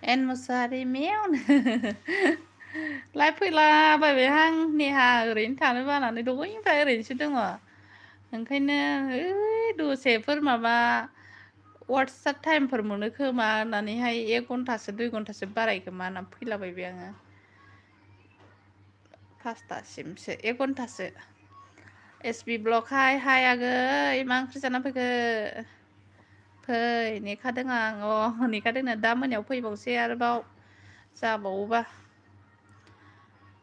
N Mushahary मेवनो live फैलाबायबाय हां नेहा ओरैनो थानो बानानै दहायनिफ्राय ओरैनोसो दङ ओंखायनो दसेफोर माबा वाट्सएप टाइमफोर मोनो खोमा होननानैहाय 1 घन्टासो 2 घन्टासो बारायखोमा होननानै फैलाबायबाय आङो 5टासिमसो 1 घन्टासो एसबि ब्लग हाय आगै मा ओंख्रि जाना फैखो फै नेखादों आं नेखादोंनो दा मोनायाव फैबावसै आरोबाव जाबावोबा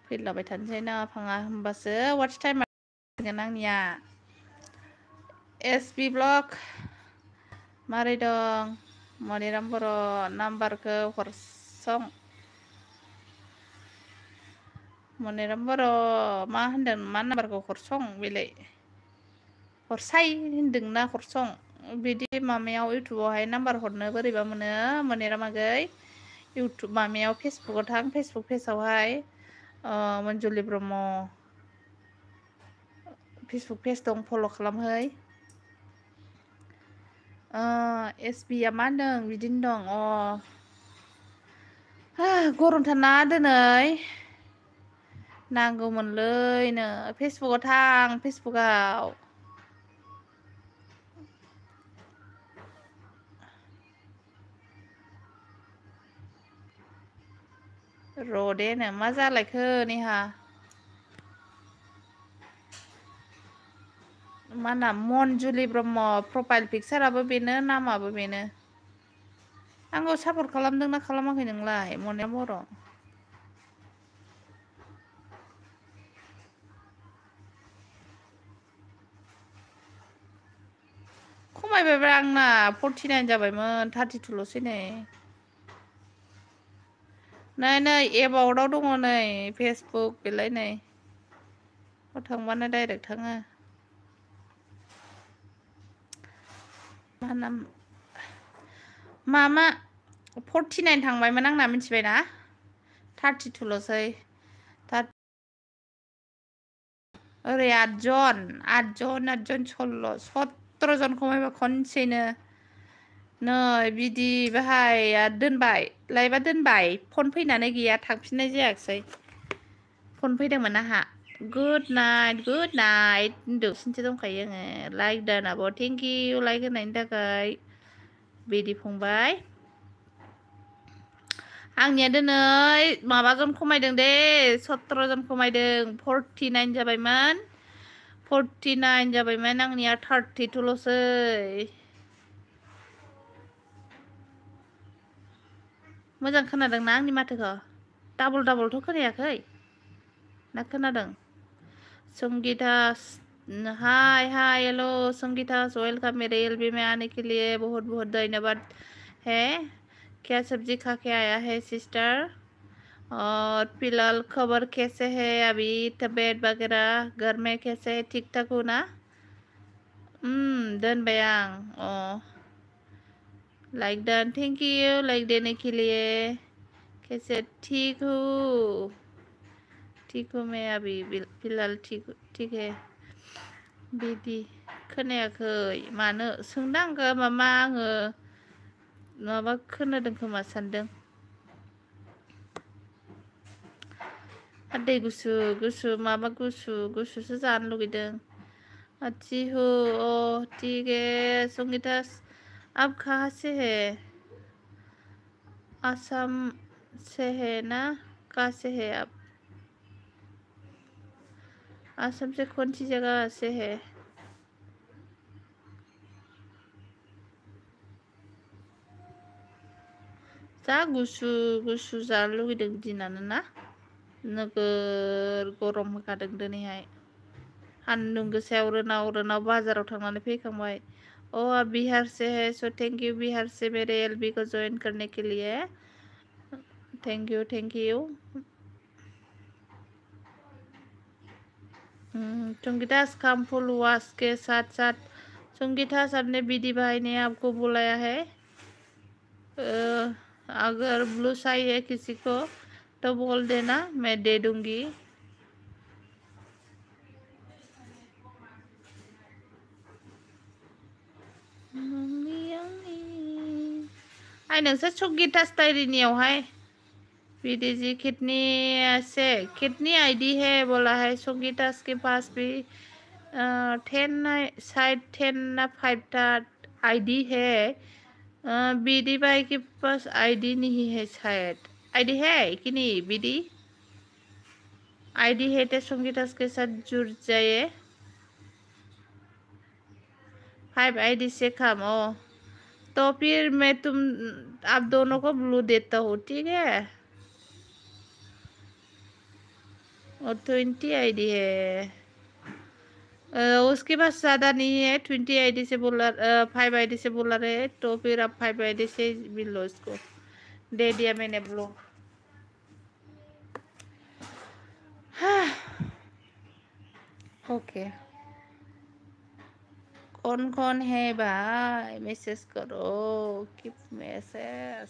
फैलाबाय थानोसै ना फाङा होमबासो वाट्स टाइमा फैगोन आंनिया एसबि ब्लग मारै दं मनिराम बर' नाम्बारखौ हरसं मनिराम बर' मा होनदों मा नाम्बारखौ हरसं बेलाय हरसाय होनदोंना हरसं बिदि माबायाव इउटुबावहाय नाम्बार हरनो बोरैबा मोनो मनिराम आगै इउटुब माबायाव फेसबुकाव थां फेसबुक पेजावहाय मन्जुलि ब्रह्म फेसबुक पेज दं फल' खालामहै एसबिआ मा होनदों बिदिनो दं गरमथारना दिनै नांगौमोनलैनो फेसबुकाव थां फेसबुकाव रदेनो मा जालायखो नेहा मा नाम मनजुलि ब्रह्म प्रफाइल पिकचाराबो बेनो नामाबो बेनो आंखौ सापर्ट खालामदोंना खालामाखै नोंलाय मनिराम बर' खमायबायब्रा आंना 49 जाबायमोन 32ल'सै नै एबाउटआव दङ नै फेसबुक बेलाय नै थांबानो डाइरेक्ट थाङो मा नाम मामा 49 थांबायमोन आंना मिथिबायना 32ल'सै ओरै 8जन 17 जन खमायबा खनसेनो नै बिदि बाहाय दोनबाय लाइभआ दोनबाय फन फैनानै गैया थांफिननाय जायाखिसै फन फैदोंमोन आंहा गुड नाइट होनदोंसिनसो दंखायो आङो लाइक दानाबो थेंक इउ लाइक होनायनि थाखाय बिदि फंबाय आंनिया दिनै माबाजन खमायदों दे 17 जन खमायदों 49 जाबायमोन 49 जाबायमोन आंनिया 32ल'सै मोजां खोनादोंना आंनि माथोखौ डाबलथ' खोनायाखै ना खोनादों Sangeeta hi hello Sangeeta welcome मेरे एलबी में आने के लिए बहुत बहुत धन्यवाद है क्या सब्जी खा के आया है सिस्टर और फिलहाल खबर कैसे है अभी तबीयत वगैरह घर में कैसे है ठीक ठाक हो ना दोनबाय आं like Don thank you like देने के लिए कैसे ठीक हूँ मैं अभी फिलहाल ठीक है बिदि खोनायाखै मानो सोंदों आंखौ मामा आङो माबा खोनादों खोमा सानदों दै गुसु माबा गुसुसो जानो लुगैदों अच्छी हो ठीक है संगीता अब कहाँ से है असम से है ना कहाँ से है आप असम से कौन सी जगह से है जा गुसु जानो लुगैदों दिनानो ना नोगोर गरम होखादों दिनैहाय सान्दुं गोसायाव रोनाव बाजाराव थांनानै फैखांबाय आप बिहार से है सो थैंक यू बिहार से मेरे एलबी को ज्वाइन करने के लिए थैंक यू संगीता काम फुल वॉश के साथ संगीता सबने बीडी भाई ने आपको बुलाया है अगर ब्लू चाहिए किसी को तो बोल देना मैं दे दूंगी हाय नोंसोर संगीता स्टाइरिनियावहाय बीडीजी कितनी आईडी है बोला है संगीता के पास भी 10 शायद 10 ना 5 था आईडी है। बीडी भाई के पास आईडी नहीं है शायद। आईडी है कि नहीं बीडी? आईडी है तो संगीता के साथ जुड़ जाइए। 5 आईडी से कम हो तो फिर मैं आप दोनों को ब्लू देता हूँ, ठीक है? और 20 आईडी है। उसके पास ज़्यादा नहीं है। 20 आईडी से बोला 5 आईडी से बोला रहे तो फिर आप 5 आईडी से मिल लो। इसको दे दिया मैंने ब्लू। हाँ ओके। कौन कौन है भाई मैसेज करो, कीप मैसेज।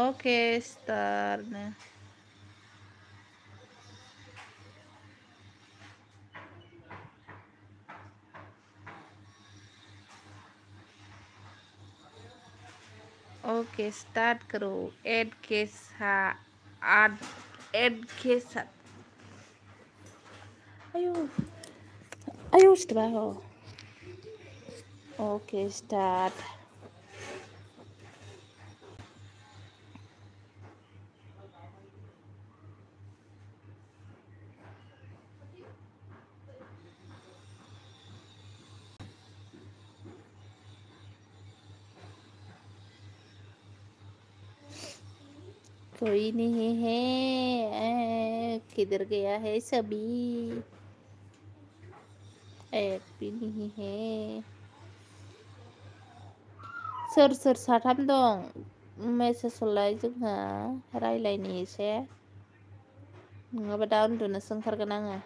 ओके स्टार ने ओके स्टार्ट करो। ऐड के साथ आयो setelah ओके स्टार्ट। कोई नहीं है, किधर गया है सभी? ऐड भी नहीं है। सोर साथाम दं मेसेज हरलाय जोंहा रायलायनि एसे, नङाबा दा उन्दुनोसो ओंखारगोन आङो।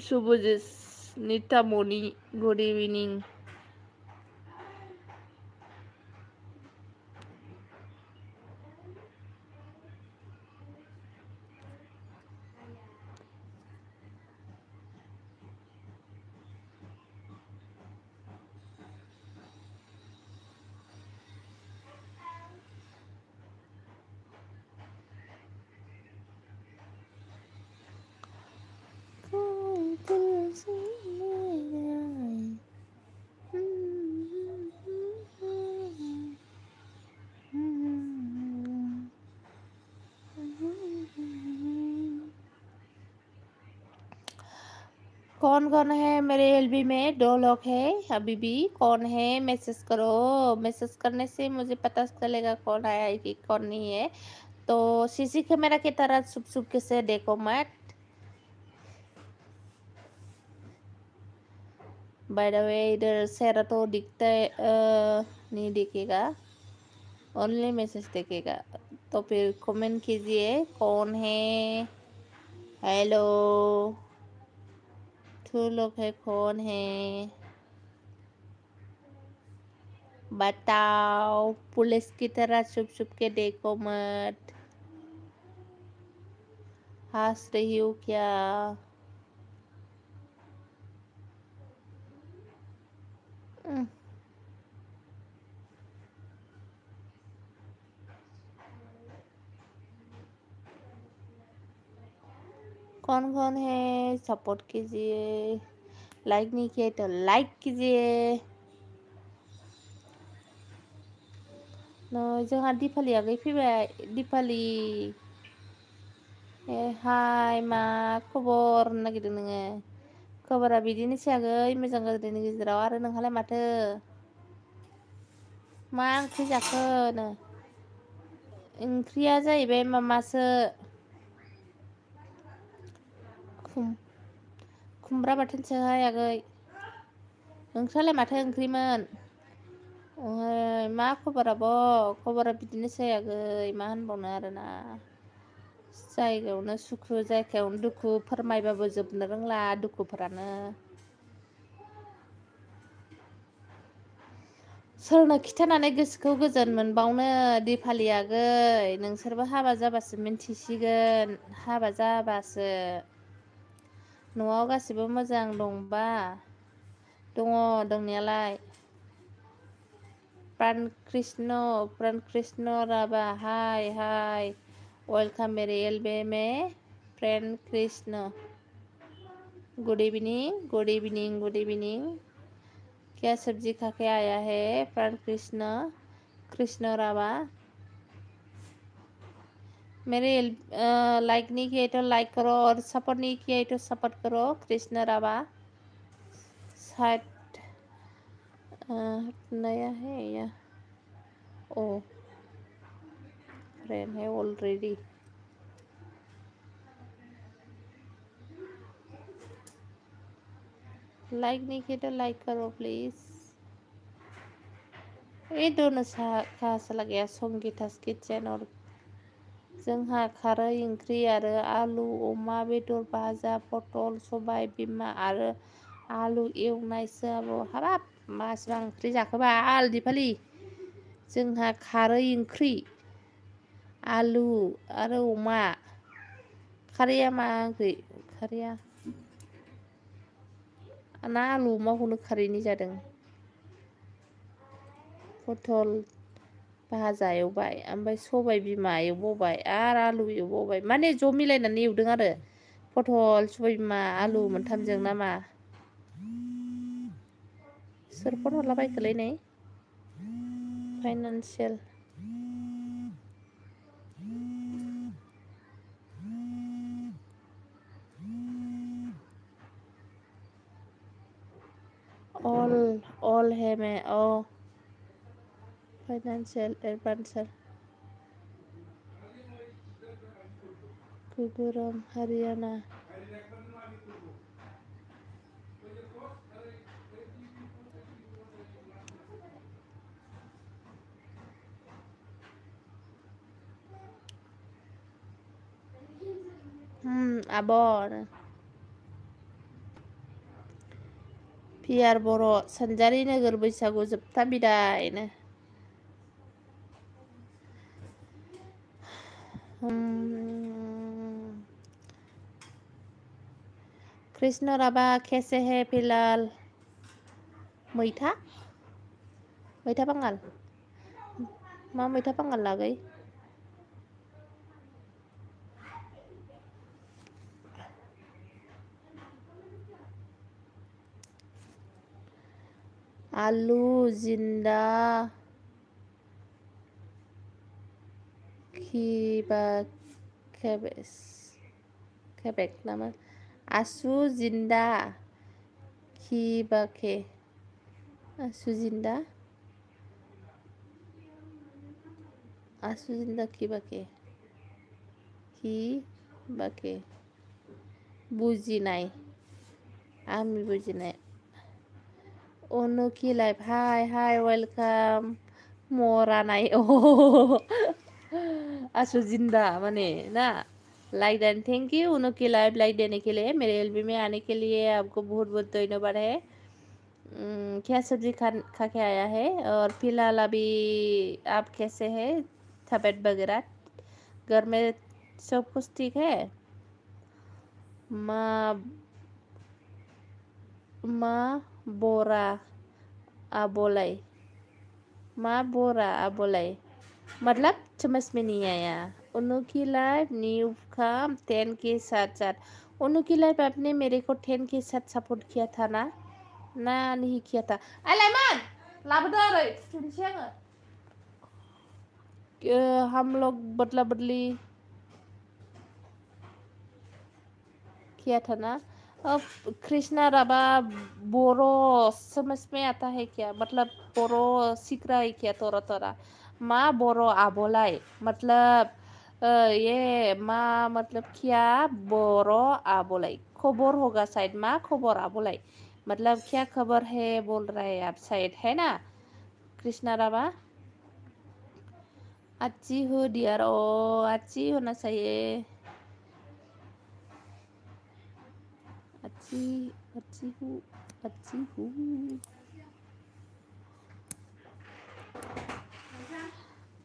शुभजित नितामणि गुड इभिनिं। कौन कौन है मेरे एलबी में? 2 लोग है अभी भी। कौन है मैसेज करो। मैसेज करने से मुझे पता चलेगा कौन आया है कि कौन नहीं है। तो सीसी कैमरा की तरह छुप छुप के से देखो मत। बाय द वे इधर सेरा तो दिखता है नहीं दिखेगा, ओनली मैसेज दिखेगा। तो फिर कमेंट कीजिए कौन है। हेलो 2 लोग है, कौन है बताओ। पुलिस की तरह छुप छुप के देखो मत। हंस रही हो क्या? कौन कौन है सपोर्ट कीजिए। लाइक नहीं किए तो लाइक कीजिए। जोंहा दिपाली आगै फैबाय। दिपाली हाय मा खबर नागिरदों नोङो? खबरा बिदिनोसै आगै, मोजां गाज्रिनि गेजेराव। आरो नोंहालाय माथो मा ओंख्रि जाखोनो? ओंख्रिया जाहैबाय मामासो खुमब्रा बाथोनसोहाय आगै। नोंस्रालाय माथो ओंख्रिमोन? मा खबर आब'? खबरा बिदिनोसै आगै, मा होनबावनो आरोना। जायगायावनो सुखु जायगायावनो दुखु, फोरमायबाबो जोबनो रोंला दुखुफोरानो। सोरनो खिथानानै गोसोखौ गोजोन मोनबावनो दिपाली आगै। नोंसोरबो हाबा जाबासो मिन्थिसिगोन, हाबा जाबासो न'आव गासिबो मोजां दंबा दङ दंनायालाय प्राण कृष्ण राबा हाय वेलकम मेरे एल्बे में प्राण कृष्ण गुड इवनिंग क्या सब्जी खा के आया है प्राण कृष्ण राबा मेरे लाइक नहीं किया तो लाइक करो और सपोर्ट नहीं किया तो सपोर्ट करो कृष्ण राबा शायद नया है या ओ फ्रेंड है ऑलरेडी लाइक नहीं किया तो लाइक करो प्लीज ये दोनों कहाँ से लग गया संगीता's किचन और जोंहा खारै ओंख्रि आरो आलु अमा बेदर भाजा पटल सबाय बिमा आरो आलु एवनायसो आब' हाबाब मासिबां ओंख्रि जाखोबा आलदिफालि जोंहा खारै ओंख्रि आलु आरो अमा खारैया मा ओंख्रि खारैया ना आलु अमाखौनो खारैनि जादों पटल भाजा एवबाय ओमफ्राय सबाय बिमा एवबावबाय आरो आलु एवबावबाय माने ज' मिलायनानै एवदों आरो पटल सबाय बिमा आलु मोनथामजों ना मा सोर फन हरलाबायखोलै नै फाइनान्सियेल all है मैं फाइनान्शियल एडभाइजर गुरुग्राम हरियाणा आबर पियार बर' सानजारि नोगोर बैसागु जोबथा बिदायनो कृष्ण राबा कैसे है फिलहाल मैथा बांगाल मा मैथा बांगाल लागै आलू जिंदा खिबा केबेक नामा आसु जिंदा खिबाके आसु जिंदा खिबाके बुजिनाय आंनि बुजिनाय अनुकी लाइफ हाय वेलकाम मरानाय आसु जिंदा माने ना लाइक देन थैंक यू अनुकी लाइफ लाइक देने के लिए मेरे एलबी में आने के लिए आपको बहुत बहुत धन्यवाद है क्या सब्जी खा के आया है और फिलहाल अभी आप कैसे हैं तबीयत वगैरह घर में सब कुछ ठीक है माँ बोरा आबोलाई मतलब समझ में नहीं आया अनुकी लाइफ न्यू कम 10 के साथ अनुकी लाइफ आपने मेरे को 10 के साथ सपोर्ट किया था ना नहीं किया था अलेमान हम लोग बदला बदली किया था ना अब कृष्णा राबा बोरो समझ में आता है क्या मतलब बोरो सीख रहा है क्या तोरा माँ बोरो आबोलाई मतलब ये माँ मतलब क्या बोरो आबोलाई खबर होगा शायद माँ खबर आबोलाई मतलब क्या खबर है बोल रहा है आप शायद है ना कृष्णा राबा अच्छी हो डियर अच्छी होना चाहिए अच्छी हूँ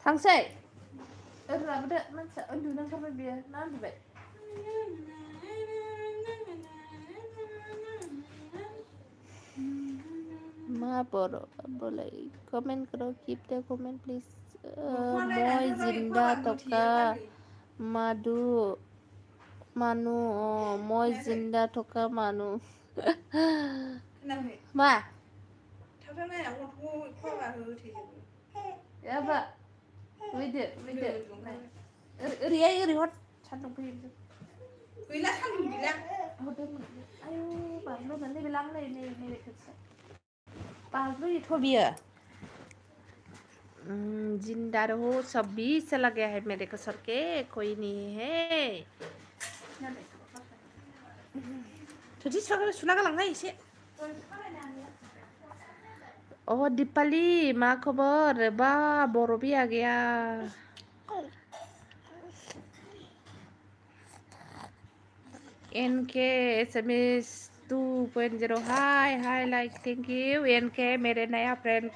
थांसै लाबोदो मानसिया उन्दुनो ओंखारबाय बियो ना उन्दुबाय बोलो बोले कमेंट करो कीप द कमेंट प्लीज মই জিন্দা থকা মাদু মানুহ মই জিন্দা থকা মানুহ मा याबा फैदो ओरैहाय ओरै हर सान्दुं फैयो गैला सान्दुं गैला हरदोंमोन आयु बाज्लोमोन नैबे लां नैबे खेबसे बाज्लोयोथ' बियो जिंदा रहो सब भी चला गया है मेरे को सर के कोई नहीं है थोड़ी सुना गालांहाय एसे अ दीपाली मा खबर बा बर' बिया गैया एनके SMS 2.0 हाय लाइक थैंक यू एनके मेरे नया फ्रेंड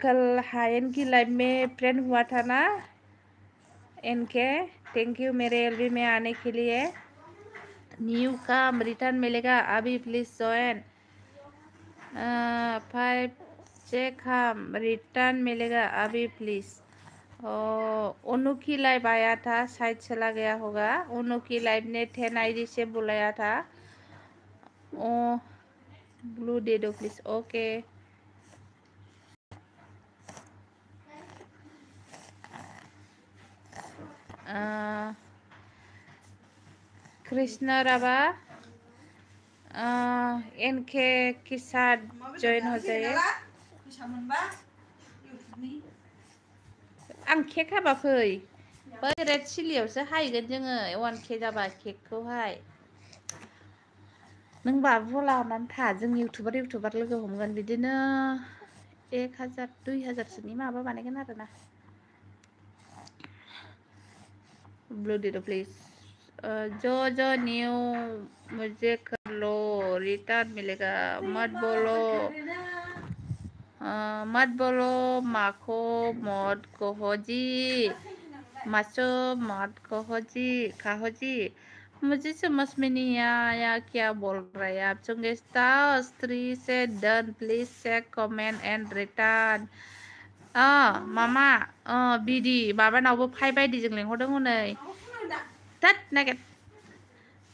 कल हायन की लाइव में फ्रेंड हुआ था ना एनके थैंक यू मेरे एलबी में आने के लिए न्यू कम रिटर्न मिलेगा अभी प्लीज ज्वाइन 5 से कम रिटर्न मिलेगा अभी प्लीज ओनू की लाइव आया था शायद चला गया होगा ओनू की लाइव ने 10 आईडी से बुलाया था ब्लू दे दो प्लीज ओके कृष्ण राबा एनके के साथ जॉइन हो जाइए आं केक हाबा फै बै रेड चिलियावसो हायगोन जोङो 1K जाबा केकखौहाय नों बाबुला हरनानै था जों इउटुबार लोगो हमगोन बिदिनो 1000 2000सोनि माबा बानायगोन आरोना ब्लू दे दो प्लीज जो न्यू मुझे कर लो रिटर्न मिलेगा मत बोलो माको मत कहो जी मासो मत कहो जी मुझे समझ में नहीं आया क्या बोल रहा है आप चुंगेस्ता स्त्री से done please check comment and return मामा बिदि माबानावबो 5 बायदिजों लेंहरदों हनै तात नागिर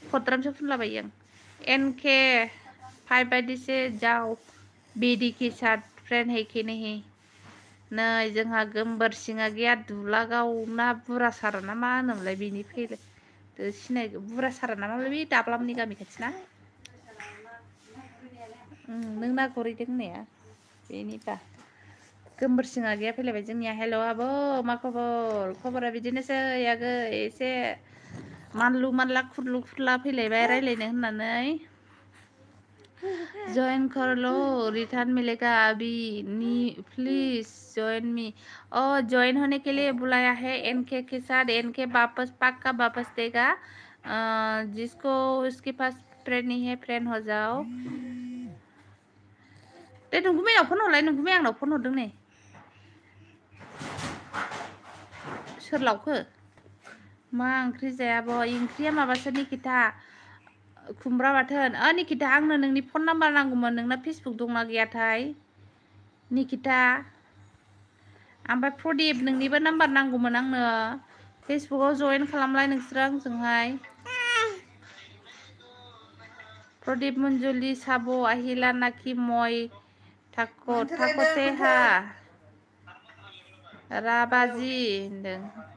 खद्रामसो फुनलाबायो आं एनके 5 बायदि से जाओ बिदि के साथ फ्रेंड है कि नहीं नै जोंहा गोमबोर सिङा गैया दुलागाव ना बुरा सारा ना मा होनोमोनलाय बिनि फैले सिनाय बुरा सारा ना मामोनलाय बे दाब्लामनि गामि खाथिना नों ना गुरहैदों होननाया बेनिबा गोमबोर सिङा गैया फैलायबाय जोंनिया हेल' आबौ मा खबरा बिदिनोसै आगै एसे मानलु मानला खुरलु खुरला फैलायबाय रायलायनो होननानै ज्वाइन कर लो रिटर्न मिलेगा अभी प्लीज ज्वाइन मी ज्वाइन होने के लिए बुलाया है एनके के साथ एनके वापस पक्का वापस देगा जिसको उसके पास फ्रेंड नहीं है फ्रेंड हो जाओ दे नोंखौ मैयाव फन हरलाय नोंखौ मैया आंनाव फन हरदों नै सोर लावखो मा ओंख्रि जायाबो ओंख्रिया माबासो निकिता खुमब्रा बाथोन निकिता आंनो नोंनि फन नाम्बार नांगौमोन नोंना फेसबुक दंना गैयाथाय निकिता ओमफ्राय प्रदीप नोंनिबो नाम्बार नांगौमोन आंनो फेसबुकाव जइन खालामलाय नोंसोरो आंजोंहाय प्रदीप मंजुली साबो আহিला नाकि मय थाकोते हा राबाजी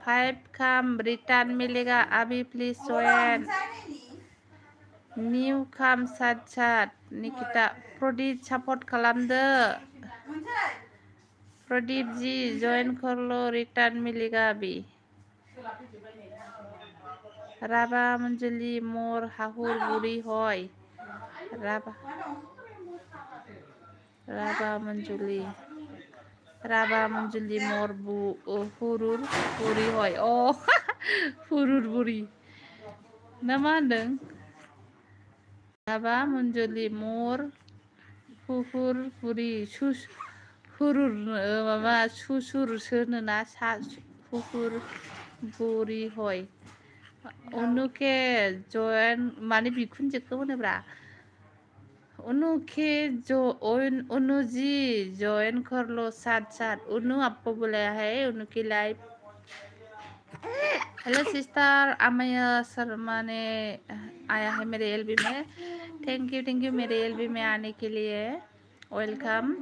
5 कम रिटर्न मिलेगा अभी प्लीज ज्वाइन न्यू कम साथ निकिता प्रदीप सपोर्ट खालामदो प्रदीप जी ज्वाइन कर लो रिटर्न मिलेगा अभी राबा मंजुली मोर हाहुर बुरी होय राबा मंजुली मोर हुरुर बुरी होय हुरुर बुरी ना मा होनदों राबा मंजुली मोर हुहुर बुरी हुरुर माबा सुसुरसोनोना हुहुर बुरी होय उनुके जयन माने बिखुनजोखौ होनोब्रा उन्नू के जो उन्नू जी ज्वाइन कर लो साथ साथ। उन्नू आपको बुलाया है, उन्नू की life. Hello sister, Amay Sharma ने आया है मेरे एलबी में। थैंक यू मेरे एलबी में आने के लिए। वेलकम।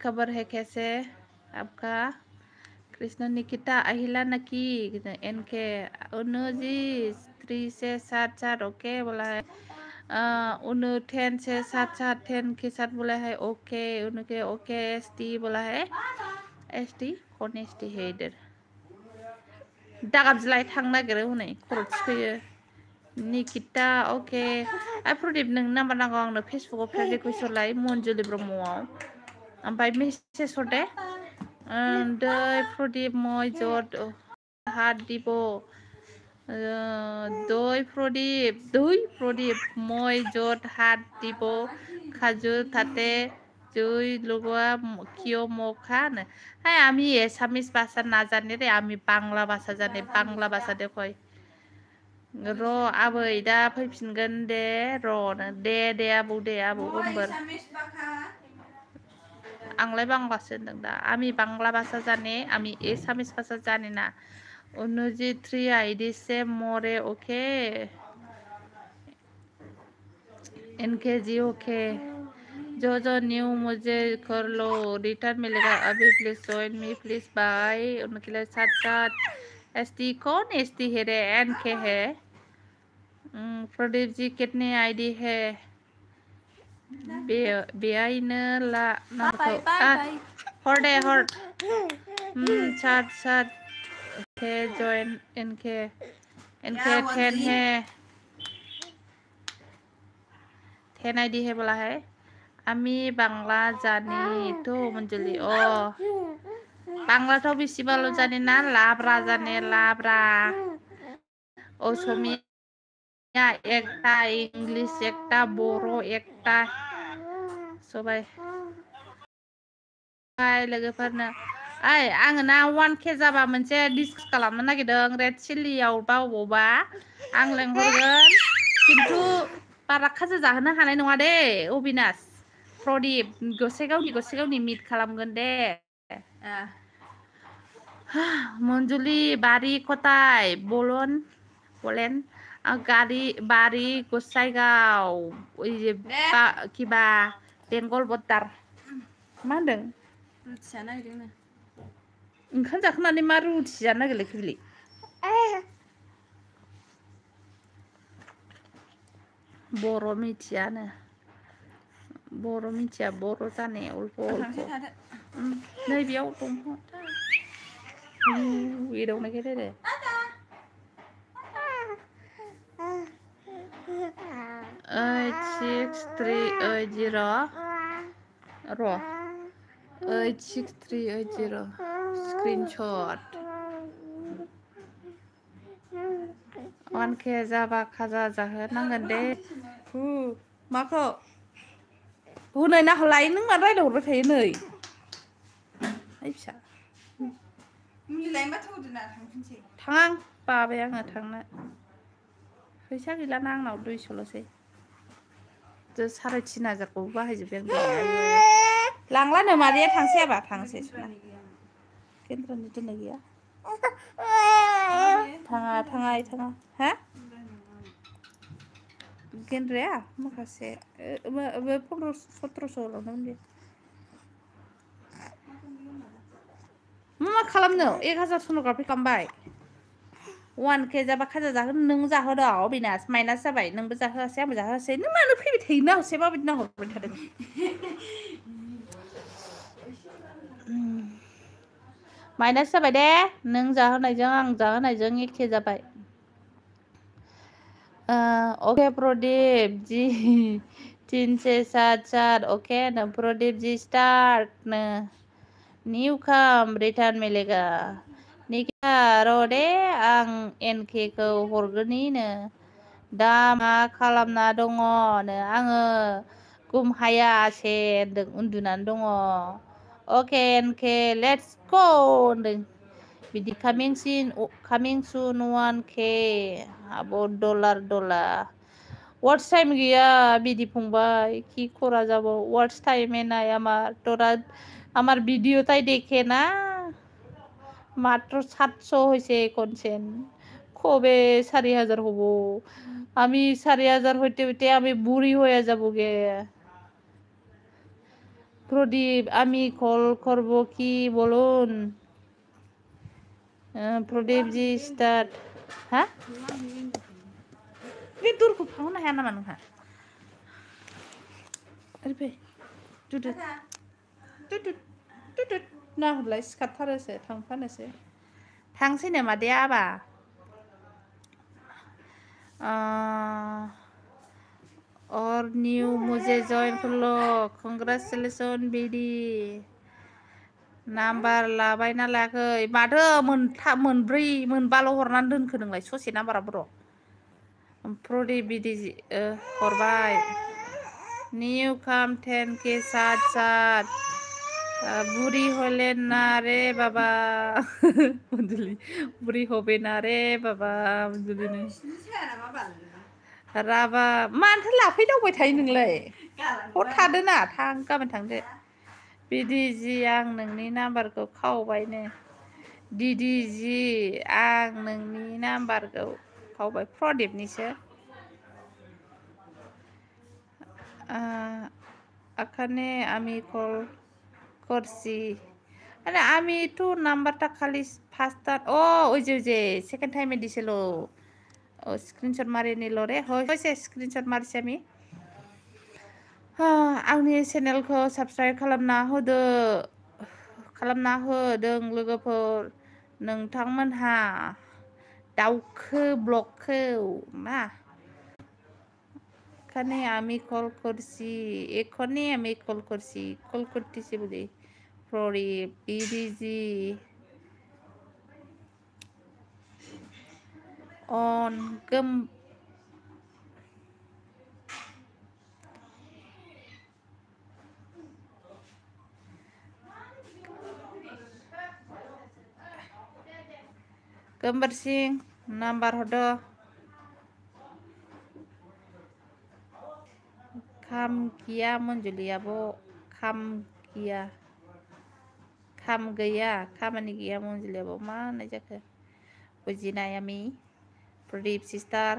खबर है कैसे आपका? कृष्ण निकिता अहिला नकी इनके उन्नू जी 3 से 7 ओके बोला है। उन्नू 10 से 7 10 के साथ बोला है ओके। उनके ओके एसटी बोला है। एसटी कौन एसटी है इधर? दागाबज्लाय थांनो नागिरो हनै खर' थिखोयो। निकिता ओके। प्रदीप नों नाम्बार नांगौ आंनो फेसबुकआव फ्रेन्ड रिकुवेस्ट हरलाय मन्जुलि ब्रह्मआव। ओमफ्राय मेसेज हर दे। दै प्रदीप मय जद हात দিব। দৈ প্ৰদীপ মই য'ত হাত দিব খাজু তাতে জুই লগোৱা কিয় মোক খান। হ্যাঁ আমি এসামিস ভাষা না জানি রে, আমি বাংলা ভাষा জানি। बांला भाषा दे कय र' आबै दा फैफिनगोन दे र' दे आबौ दे आबौ गोमबोर। आंलाय बांलासो होनदों दा। आमी बांला भाषा जाने, आमी एसामिस भाषा जाने ना। उन्नूजी 3 आईडी से मोरे ओके। इनके जी ओके। जो न्यू मुझे कर लो, रिटर्न मिलेगा अभी। प्लीज ज्वाइन मी प्लीज बाय। उनके लिए साथ एसटी कौन एसटी है रे? एनके है। प्रदीप जी कितने आईडी है? बेआइनो ला नामखौ हर दे हर। साथ ओके जॉइन इनके 10 है। 10 आईडी है बोला है। আমি বাংলা জানি তো মঞ্জুলি। ও বাংলাটাও বেশি ভালো জানি না, লাবরা জানে লাবরা। অসমীয়া একটা, ইংলিশ একটা, বড় একটা সবাই। लोगोफोरनो ओइ आङो ना 1K जाबा मोनसे डिसकास खालामनो नागिरदों रेड चिल्लियाव बा अबावबा। आं लेंहरगोन खिन्थु बारा खाजा जाहोनो हानाय नङा दे अबिनाश। प्रदीप गसाइगावनि मिट खालामगोन दे। मन्जुलि बारि कटाय বলেন गारि बारि गसाइगाव किबा बेंगल बर्डार। मा होनदों? रुटि जानो नागिरदों। ओंखाम जाखांनानै मा रुटि जानो नागिरलायखो बिलाय? बर' मिथियानो, बर' मिथिया, बर' जानाय अल्प नै बेयाव दङ। एदावनायखाय रायलाय। 86380 र' 86380 स्क्रिनशट। 1K जाबा खाजा जाहोनांगोन दे। माखौ हनै नाहलाय नों मा रायलायहरबाय थायो नै। ओइ फिसा मुलि लायनो बाथौ होदोना थांफिनसै। थां बाबाय आङो थांनो। फैसा गैलाना आंनाव 200ल'सै। 3,500खौ बाहायजोब्बाय आं। लांलानो मादैया थांसै आबा थांसै। केन्द्रनि दोननाय गैया। थाङा हा गेन्द्राया माखासे 1500-1700 लांदोंमोन बे। मा खालामनो 1000 सन'ग्राफि खालामबाय। 1K जाबा खाजा जाहोनो नों जाहोदो अबिनाश। माइनास जाबाय नोंबो जाहोआसै आंबो जाहोआसै। नों मानो फैबाय थायो ना हसे माबायदि नाहरबाय थादों? माइनास जाबाय दे नों जाहोनायजों आं जाहोनायजों एखे जाबाय। ओके प्रदीप जी 3 से 7 ओके न प्रदीप जी स्टार्ट न न्यू कम रिटर्न मिलेगा। निकिता र' दे आं एनके खौ हरगोननिनो। दा मा खालामना दङ नो? आङो गुमहाया से होनदों उन्दुनानै दङ। ओके एनके लेट्स गो होनदों। बिदि कामिं सुन 1K अब डलार वार्ड्स टाइम गया बिदि फंबाय की करा যাব वार्ड्स टाइम है নাই আমার তোরা আমার ভিডিওটাই দেখে না মাত্র 700 হয়েছে কনসেন্ট কবে 4000 হব আমি 4000 হইতে হইতে আমি বুড়ি হয়ে যাব গে প্রদীপ আমি কল করব কি বলুন प्रदीप जी स्टार्ट हाँ ये दूर को फाउना है ना मानो हाँ अरे भाई टुटु टुटु टुटु ना होला स्काथार से थांफानो से थांसै नामा दे आबा और न्यू मुझे जॉइन कर लो कंग्रेचुलेशन बीडी नाम्बार लाबाय ना लायाखै माथो मोनब्रै मोनबाल' हरनानै दोनखो नोंलाय ससे नाम्बारा बर' प्रदीप बिदि हरबाय न्यू काम 10K साथ साथ बुरी होले ना रे बाबा मंजुली बुरी होबे ना रे बाबा मंजुली ने राबा मानोथो लाफैदावबाय थायो नोंलाय हर थादो ना थां गाबोन थांदो बिदि जि आं नोंनि नाम्बारखौ खावबायनो दिदि जि आं नोंनि नाम्बारखौ खावबाय प्रदीपनिसो আখানে আমি কল করছি আরে আমি তো নাম্বারটা খালি ফার্স্ট ও ওই যে সেকেন্ড টাইমে দিছিল ও স্ক্রিনশট মারি নিল রে হয়েছে স্ক্রিনশট মারছি আমি आंनि चेनेलखौ साबस्क्राइब खालामना होदों लोगोफोर नोंथांमोनहा दाउखो ब्लगखौ मा এখানে আমি কল করছি এখনই আমি কল করতেছি বলি প্রদীপ বিডিজি অন गोमबोर सिं नाम्बार हरदो खाम गैया मंजुलियाबो खाम गैया खामानि गैया मंजुलियाबो मा होननाय जाखो बुजिनाय आमी प्रदीप सिस्टार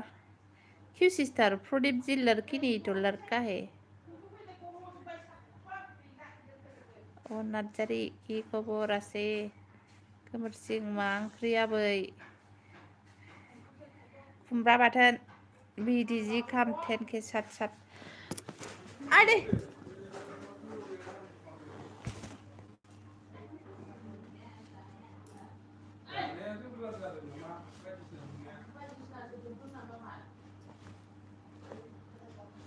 क्यों सिस्टर प्रदीप जी लड़की नहीं तो लड़का है ओ नार्जारी की खबर आसे गोमोर सिं मा ओंख्रि आबै खुमब्रा बाथोन बिदिजि खाम 10K साथ आदे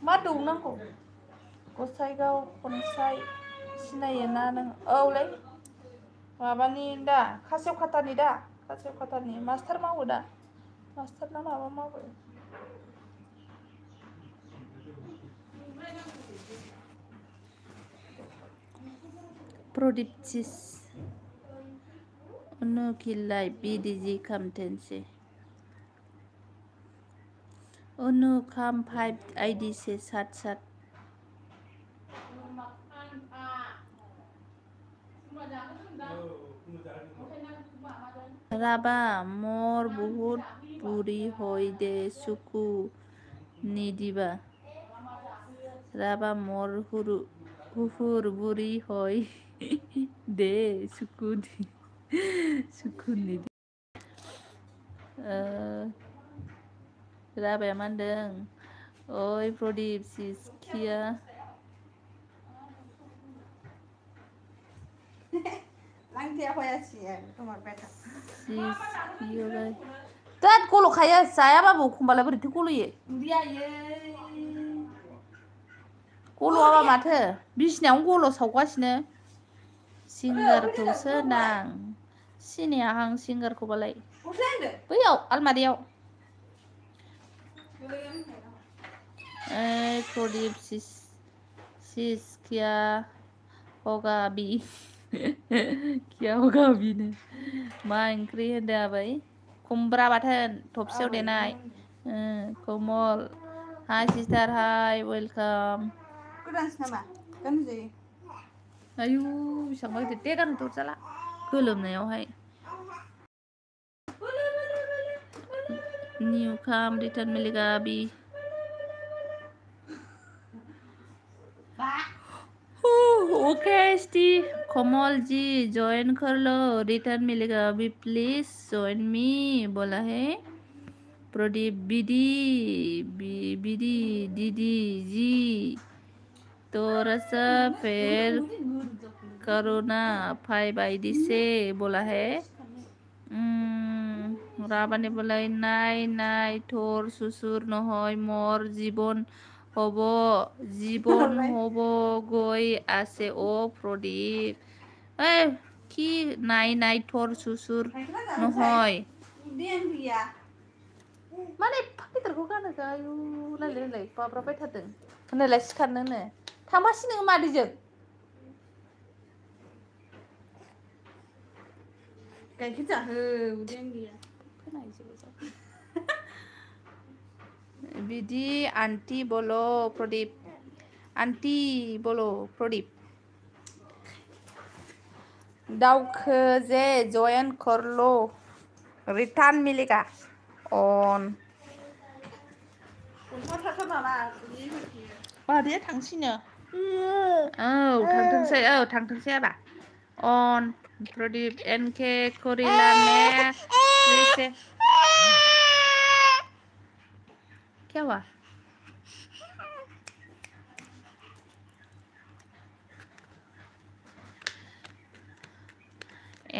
मा दौनांगौ गसाइगाव खनसाय सिनायो ना नों औलै माबानि दा खासेव खातानि मास्टार मावो दा मास्टार ना माबा मावो प्रदीप चिस अनुकिलाय बिदिजि खामथेनसे अनु खाम 5 आईडी से साथ राबा मोर बहुत बुरी होई दे सुकु निदिबा राबा मोर हुहुर बुरी होई दे सुकु निदि राबाया मा होनदों ओइ प्रदीप सिसकिया तात गल'खायो जायाबाबो एखमबालाय बोरैथो गल'यो गल'आबा माथो बिसिनायावनो गल' सावगासिनो सिंगारखौसो नां सिनाया आं सिंगारखौबालाय बैयाव आलमारियाव प्रदीप सिसकिया होगा भी क्या होगा अभी ने मा ओंख्रि होनदों आबै खुमब्रा बाथोन थबसेयाव देनाय कोमल Hi sister, hi, welcome. आयु बेसेबांबा गिदिर दे गाननो दरजाला गोलोमनायावहाय New come return मिलेगा अभी ओके स्टी कमल जी ज्वाइन कर लो रिटर्न मिलेगा अभी प्लीज ज्वाइन मी बोला है प्रदीप बीडी दीदी जी थोड़ा सा फिर करो ना फाइव आईडी से बोला है राबाने बोलाय नाय नाय थोर सुसुर নহয় मोर जीवन হব গৈ আছে ও প্রদীপ এই কি নাই নাই থোর সুসুর নহয় माने गिटारखौ गानो आयु लायलाय बाब्राबबाय थादों होनलाय सिखारनोनो थांबासि नोङो मादैजों गाइखेर जाहो उदैयानो गैया बिदि आंटी बोलो प्रदीप आंटी बोलो प्रदीप दाउखो जे जॉइन कर लो रिटर्न मिलेगा ऑन मादैया थांसिनो थांथोंसै आबा ऑन प्रदीप एनके कोरिला ने क्या हुआ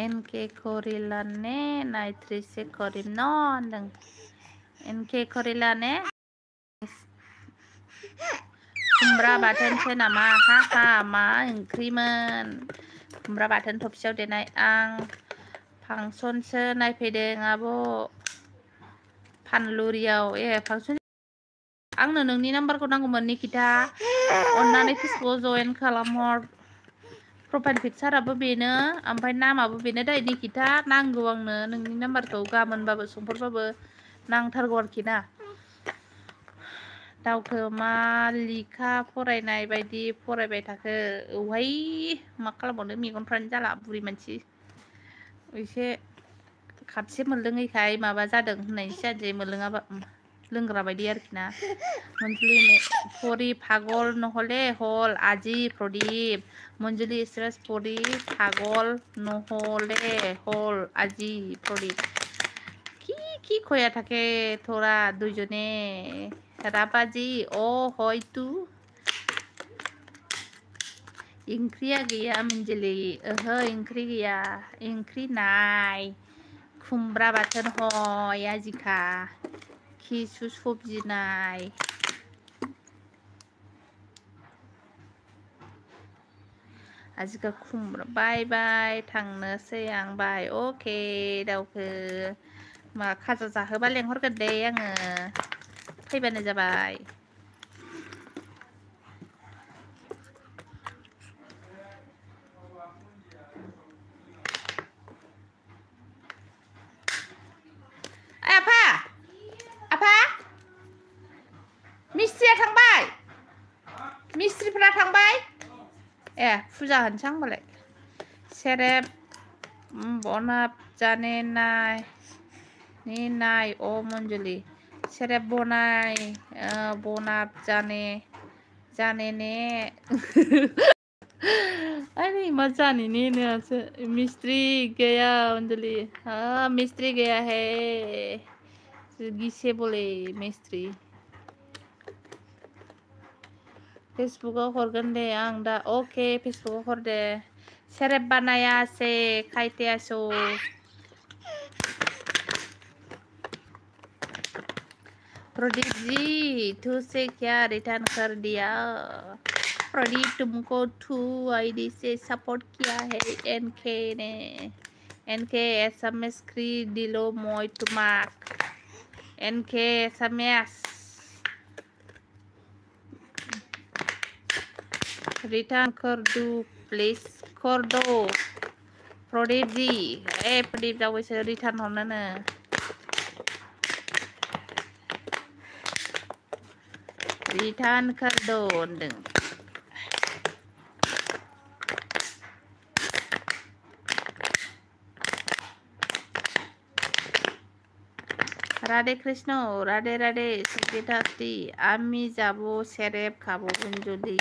एनके कोरिला ने नाइट्री से करीम नंदों एनके कोरिला ने खुमब्रा बाथोनसो नामा हा मा ओंख्रिमोन खुमब्रा बाथोन थबसियाव देनाय आं फांसनसो नायफैदों आब' फानलुरियाव फांसन आंनो नोंनि नाम्बारखौ नांगौमोन निकिता अन्नानै फेसबुकआव जइन खालामहर प्रफाइल पिक्चाराबो बेनो ओमफ्राय नामाबो बेनो दै निकिता नांगौ आंनो नोंनि नाम्बारखौ गाबोनबाबो समफोरबाबो नांथारगौ आरोखि ना दाउखो मा लेखा फरायनाय बायदि फरायबाय थाखो औहाय मा खालामबावनो मेगनफ्रानो जाला बुरि मानसि एसे खापसे मोनलोङैखाय माबा जादों होननायसो जानोसै मोनलोङाबा लोंग्रा बायदि आरोखि ना मंजुली परी पागल নহলে हल आजी प्रदीप मंजुली स्ट्रेस परी पागल নহলে हल आजी प्रदीप কি খোয়া থাকে তোরা দুইজনে রাবাজি ও হয়তো इंख्रिया गैया मंजुली ओहो इंख्रि गैया इंख्रि नाय खुमब्रा बाथोन हय आजिखा खिसु सबजि नाय आजिखा खुमब्रा बाय बाय थांनोसै आं बाय अके दाउखो मा खाजा जाहोबा लेंहरगोन दे आङो फैबानो जाबाय आफा आफा मिस्ट्रिया थांबाय मिस्ट्रिफोरा थांबाय फुजा होनसां होनबालाय सेरेब बनाब जाने नाय ओ मंजुली सेरेब बनाब जाने ने अरे मजा नहीं मिस्त्री गया अंजलि हाँ मिस्त्री गया है गिसे बोले मिस्त्री फेसबुकाव हरगोन दे आं दा ओके फेसबुकाव हर दे सेरेब बानाया से खाइतेयासो प्रदीप जी तू से क्या रिटर्न कर दिया प्रदीप तुमको 2 आईडी से सपोर्ट किया है एनके ने एनके एसएमएस क्री दिलो मोय तुमाक एनके एसएमएस रिटर्न कर दो प्लीज कर दो प्रदीप जी प्रदीप जावैसो रिटर्न हरनोनो रिटार्न कर दो होनदों। राधे कृष्ण राधे राधे सुखितास्ती আমি যাব সেরেপ খাবো মঞ্জুলি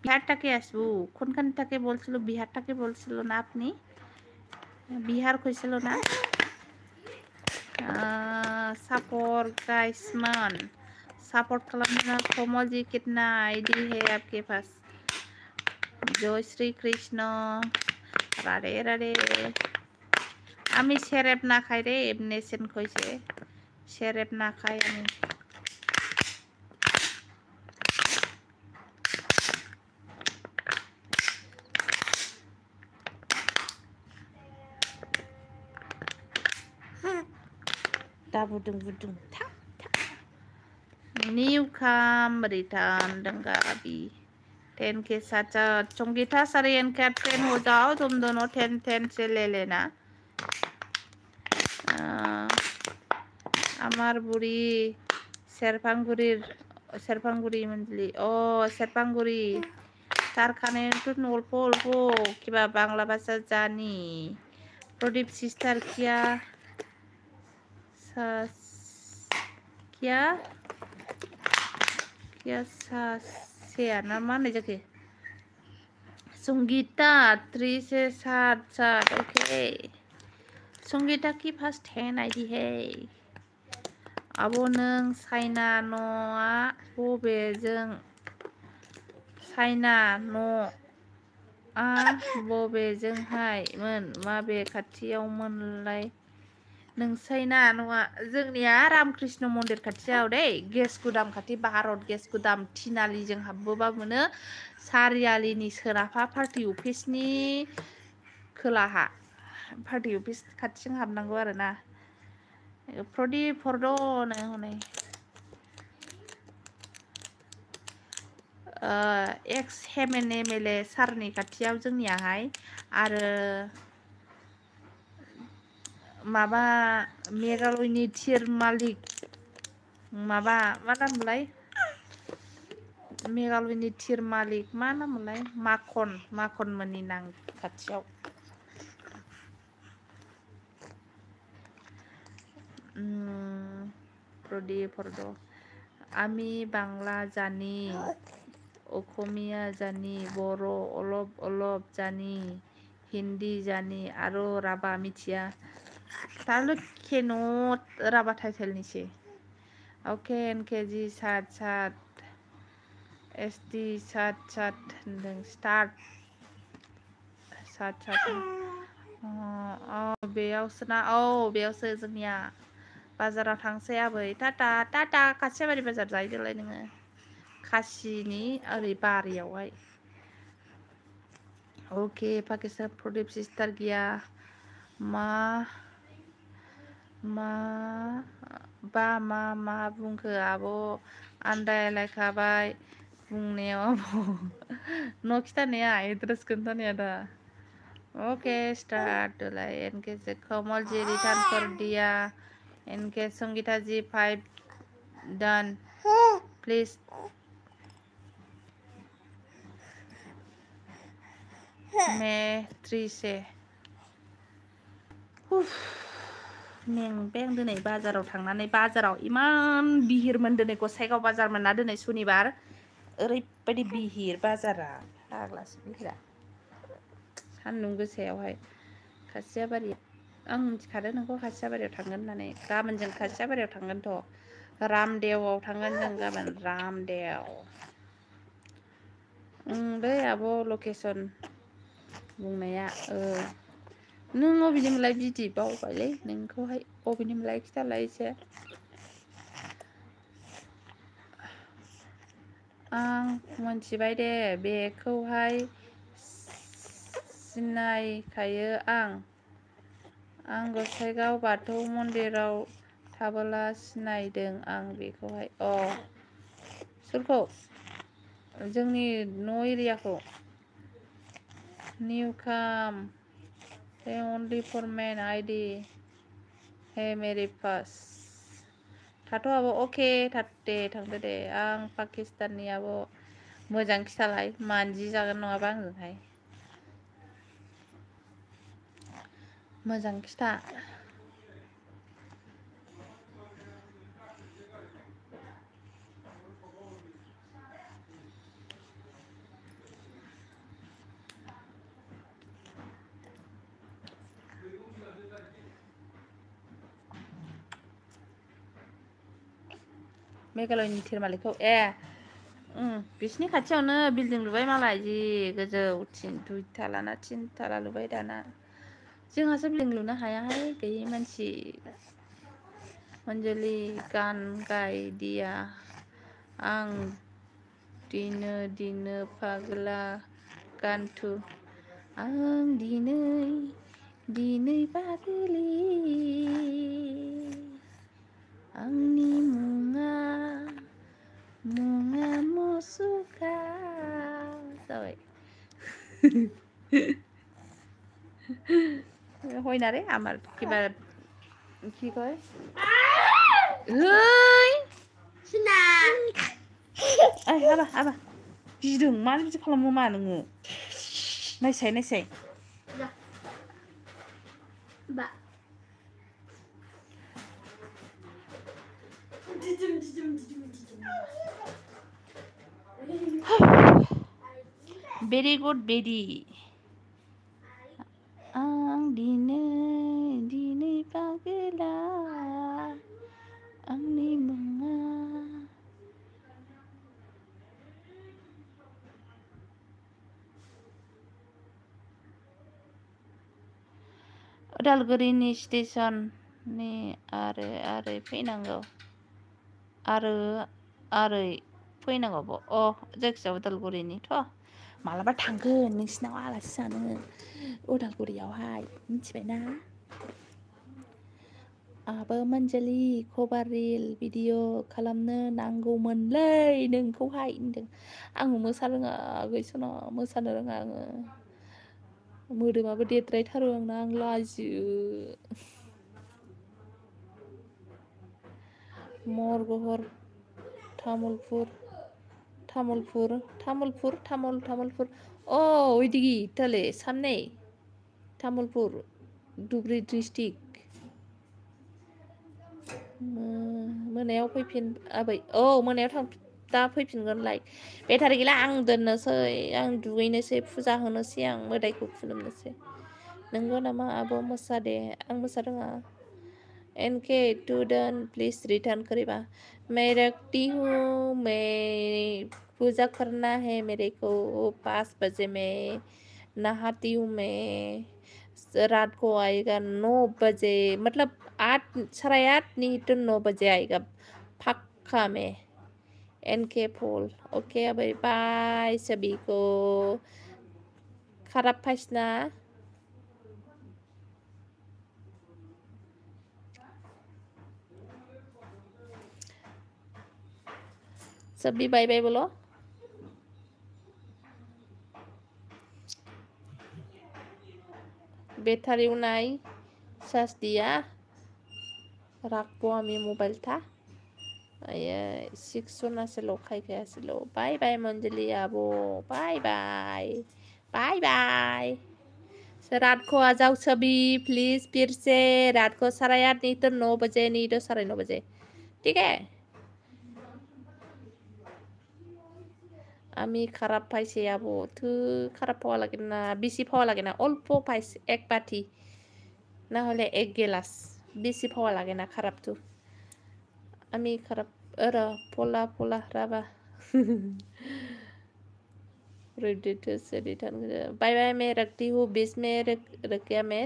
বিহারটাকে আসবো কোনখানটাকে বলছিল বিহারটাকে বলছিল না আপনি বিহার কইছিল না सपोर्ट गाइसमन सपोर्ट खालामना कोमल जी कितना आईडी है आपके पास जय श्री कृष्ण राधे राधे আমি সেরেপ না খাই রে এমনেছেন কইছে সেরেপ না খাই আমি Dabudung budung tak tak. New come return denggabi. 10 के साथ चोंगीता सरियन का 10 हो जाओ तुम दोनों 10 से ले लेना আমার বুড়ি শেরপাঙ্গুড়ি মঞ্জলি ও শেরপাঙ্গুড়ি তার খানে একটু অল্প অল্প কিবা বাংলা ভাষা জানি প্রদীপ সিস্টার क्या क्या ना माने जाके संगीता 3 से 7 ओके संगीता की फर्स्ट हैंड आईडी है अब नों चाइना न'आ बबेजों चाइना न'आ बबेजोंहायमोन माबे खाथियावमोनलाय नों चाइना न'आ जोंनिया रामकृष्ण मन्दिर खाथियाव दै गेस गुदाम खाथि भारत गेस गुदाम थिनालिजों हाबबोबा मोनो सारियालिनि सोनाबहा पार्टी अफिसनि खोलाहा पार्टी अफिस खाथिजों हाबनांगौ आरोना प्रदीप हरद'नो हनै एक्स MLA सारनि खाथियाव जोंनियाहाय आरो माबा मेघालयनि थिर मालिक माबा मा नामलाय मेघालयनि थिर मालिक मा नामलाय माखन मोननि नां खाथियाव प्रदीप हरद' আমি বাংলা জানি অসমীয়া জানি बर' অলপ অলপ জানি হিন্दी জানি आरो राभा मिथिया तारले केन'ट राभा टाइटेलनिसै ओके एनकेजी 7 एसटी 7 होनदों स्टार्ट 7 बेयावसो ना बेयावसो जोंनिया बाजाराव थांसै आबै टाटा खासिबारि बाजार जाहैदोलाय नोङो खासिनि ओरै बारियावहाय ओके पाकिस्तान प्रदीप सिस्टार गैया मा बुंखो आब' आन्दायलायखाबाय बुंनायाव आब' न' खिथानाया एड्रेस खोन्थानाया दा ओके स्टार्ट लाय एनके से कमल जी रिटर्न कर दिया इनके संगीता जी 5 डन प्लीज मैं 3 से मेंबें दिनै बाजाराव थांनानै बाजाराव इमान बिहिरमोन दिनै गसाइगाव बाजारमोन ना दिनै सुनिबार ओरैबायदि बिहिर बाजारा फाग्लासो बिहिरा सान्दुं गोसायावहाय खासियाबारि आं मिथिखादों नोंखौ खासियाबारियाव थांगोन होननानै गाबोन जों खासियाबारियाव थांगोनथ' रामदेवआव थांगोन जों गाबोन रामदेव बै आब' लकेसन बुंनाया नों अबेनिमोनलाय बिदि बावबायलै नोंखौहाय अबेनिमोनलाय खिथालाय एसे आं मोनथिबाय दे बेखौहाय सिनायखायो आं गसाइगाव बाथौ मन्दिराव थाबोला सिनायदों आं बेखौहाय सोरखौ जोंनि न' एरियाखौ न्यू काम ओनलि फॉर मैन आईडी है मेरे पास थाथ' आब' अके दे थांदो दे आं पाकिस्ताननि आब' मोजां खिथालाय मानजि जागोन नङाबा आंजोंहाय मोजां खिथा मेघालयनि थिरमालिखौ बिसिनि खाथियावनो बिल्डिं लुबाय मालाय जि गोजौ दुइथाला थिनथाला लुबाय दाना जोंहासो बिल्डिं लुनो हायाहाय गैयै मानसि मनजुलि गान गाय दिया आं दिनो फाग्ला गानथु आं दिनै पागलि आंनि मुङा मुसुखा जाबाय হয় না রে আমার কিবা কি কয় ওই শুনা हाबा गिदों मानो बिदि खालामो मा नोङो नायसाय बा very good baby आं दिनै पागला आंनि मुङा उदालगुरिनि स्टेशननि आरै फैनांगौ आरै फैनांगौ जायखिजाया उदालगुरिनिथ' मालाबा थांगोन नोंसिनाव आलासि जानो उदालगुरियावहाय मिथिबायना आबो मनजुलि खबार रिल भिडिअ खालामनो नांगौमोनलै नोंखौहाय होनदों आङो मोसानो रोङा गैसना मोसानो रोङा आङो मोदोमाबो देद्रायथारो आंना आं लाजियो मरगहर तामुलपुर इदिगी तले सामने तामुलपुर धुबरी डिस्ट्रिक्ट मोनायाव फैफिन आबै मोनायाव दा फैफिनगोनलाय बेटारि गैला आं दोननोसै आं दुगैनोसै फुजा होनोसै आं मोदायखौ खुलुमनोसै नंगौ नामा आब' मोसादे आं मोसा रोङा एनके टुडन प्लीज रिटर्न करेबा मैं रखती हूँ मैं पूजा करना है मेरे को 5 बजे मैं नहाती हूँ मैं रात को आएगा 9 बजे मतलब 8 8:30 नहीं तो 9 बजे आएगा पक्का में एनके फूल ओके बाय बाय सभी को खराब फैसना सभी बाय बाय बोलो बैटारी नहीं चार्ज दिया रखबो आमी मोबाइल था 6 से लो खाई गया से लो बाय बाय मंजली आबो बाय बाय रात को आ जाओ सभी प्लीज फिर से रात को 8:30 नहीं तो 9 बजे नहीं तो 9:30 बजे ठीक है আমি খারাপ পাইছি আবু তো খারাপ পাওয়া লাগে না বেশি পাওয়া লাগে না অল্প পাইছি এক বাটি না হলে এক গিলাস বেশি পাওয়া লাগে না খারাপ তো আমি খারাপ পোলা রাবা बाय बाय मैं रखती हूँ 20 में रख गया मैं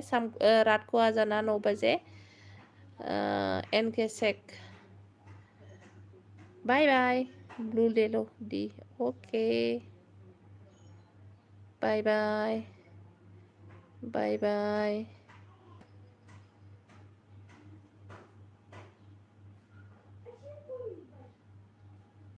रात को आ जाना 9 बजे एनके शेक बाय बाय ब्लू ले लो डी ओके बाय बाय